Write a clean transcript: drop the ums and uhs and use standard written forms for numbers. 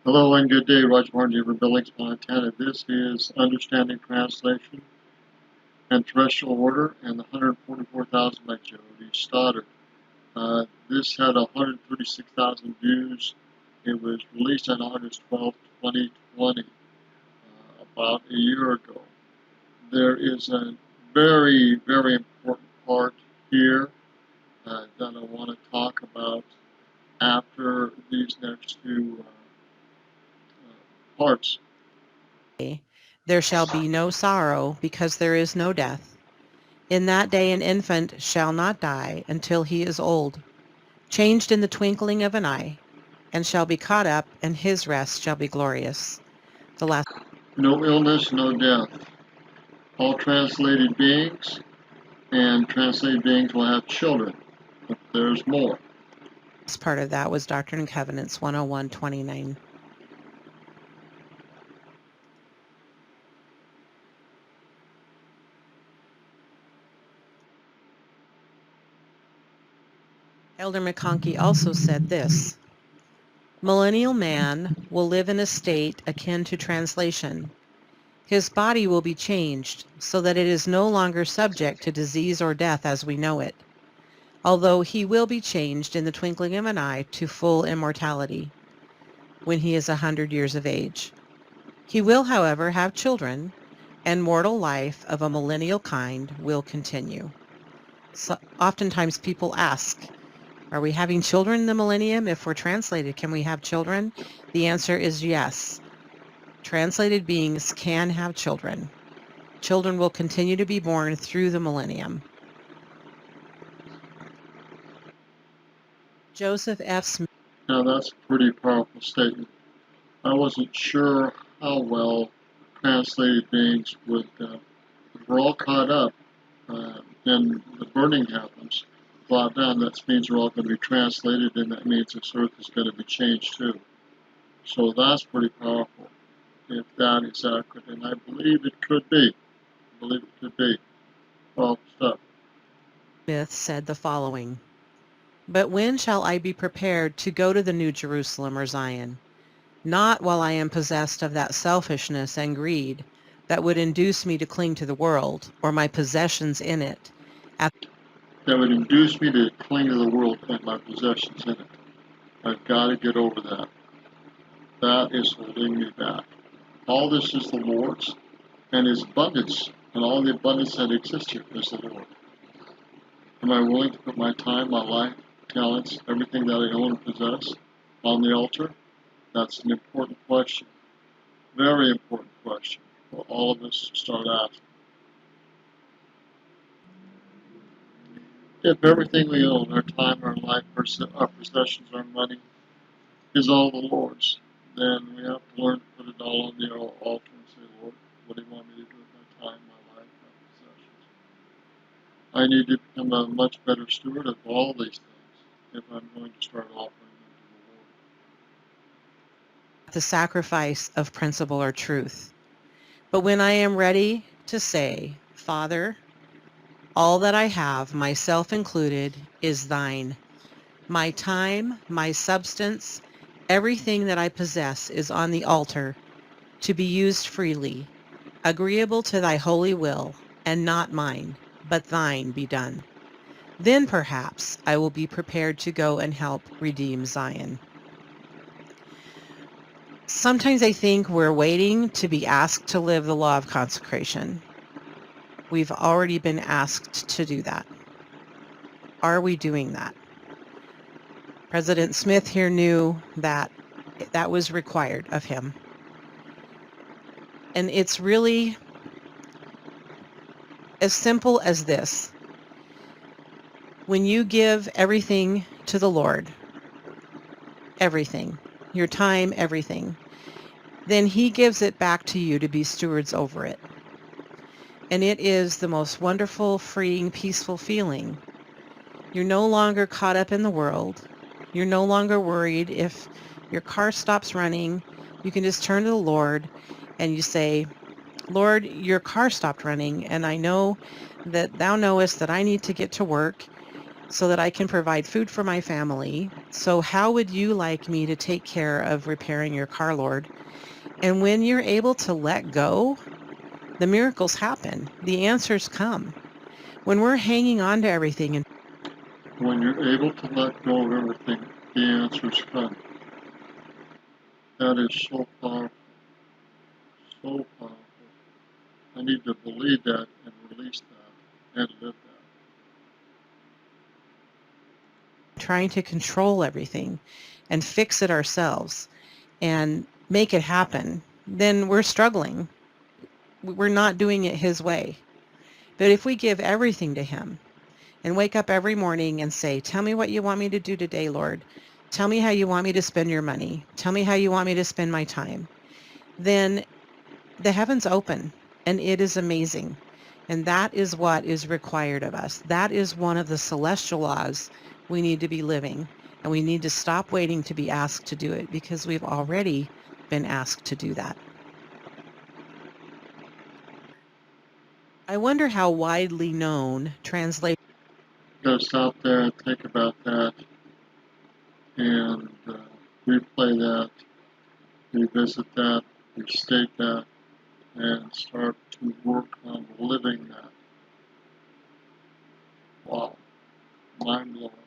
Hello and good day, Roger Martin here from Billings, Montana. This is Understanding Translation and Terrestrial Order and the 144,000 by Jody Stoddard. This had 136,000 views. It was released on August 12, 2020, about a year ago. There is a very, very important part here that I want to talk about after these next two parts. There shall be no sorrow, because there is no death. In that day an infant shall not die until he is old, changed in the twinkling of an eye, and shall be caught up, and his rest shall be glorious. The last No illness, no death. All translated beings and translated beings will have children, but there's more. part of that was Doctrine and Covenants 101:29. Elder McConkie also said this: Millennial man will live in a state akin to translation. His body will be changed so that it is no longer subject to disease or death as we know it, although he will be changed in the twinkling of an eye to full immortality when he is 100 years of age. He will, however, have children, and mortal life of a millennial kind will continue. So, oftentimes people ask, are we having children in the millennium? If we're translated, can we have children? The answer is yes. Translated beings can have children. Children will continue to be born through the millennium. Joseph F. Smith. Now that's a pretty powerful statement. I wasn't sure how well translated beings would, if we're all caught up, then the burning happens. Brought down, that means we're all going to be translated, and that means this earth is going to be changed too. So that's pretty powerful, if that is accurate, and I believe it could be. I believe it could be. Well, stuff. Smith said the following: But when shall I be prepared to go to the New Jerusalem or Zion? Not while I am possessed of that selfishness and greed that would induce me to cling to the world or my possessions in it. That would induce me to cling to the world and my possessions in it. I've got to get over that. That is holding me back. All this is the Lord's, and His abundance, and all the abundance that exists here is the Lord. Am I willing to put my time, my life, talents, everything that I own and possess on the altar? That's an important question. Very important question for all of us to start asking. If everything we own, our time, our life, our possessions, our money, is all the Lord's, then we have to learn to put it all on the altar and say, Lord, what do you want me to do with my time, my life, my possessions? I need to become a much better steward of all these things if I'm going to start offering them to the Lord. The sacrifice of principle or truth. But when I am ready to say, Father, all that I have, myself included, is thine. My time, my substance, everything that I possess is on the altar to be used freely, agreeable to thy holy will, and not mine, but thine be done. Then perhaps I will be prepared to go and help redeem Zion. Sometimes I think we're waiting to be asked to live the law of consecration. We've already been asked to do that. Are we doing that? President Smith here knew that that was required of him. And it's really as simple as this. When you give everything to the Lord, everything, your time, everything, then He gives it back to you to be stewards over it. And it is the most wonderful, freeing, peaceful feeling. You're no longer caught up in the world. You're no longer worried if your car stops running. You can just turn to the Lord and you say, Lord, your car stopped running, and I know that thou knowest that I need to get to work so that I can provide food for my family, So how would you like me to take care of repairing your car, Lord? And when you're able to let go, the miracles happen. The answers come. When we're hanging on to everything and When you're able to let go of everything, the answers come. That is so powerful. So powerful. I need to believe that and release that and live that. trying to control everything and fix it ourselves and make it happen, then we're struggling. We're not doing it his way. But if we give everything to him and wake up every morning and say, tell me what you want me to do today, Lord. Tell me how you want me to spend your money. Tell me how you want me to spend my time. Then the heavens open and it is amazing. And that is what is required of us. That is one of the celestial laws we need to be living. And we need to stop waiting to be asked to do it because we've already been asked to do that. I wonder how widely known translation. Gotta stop there and think about that and replay that, revisit that, restate that, and start to work on living that. Wow. Mind blowing.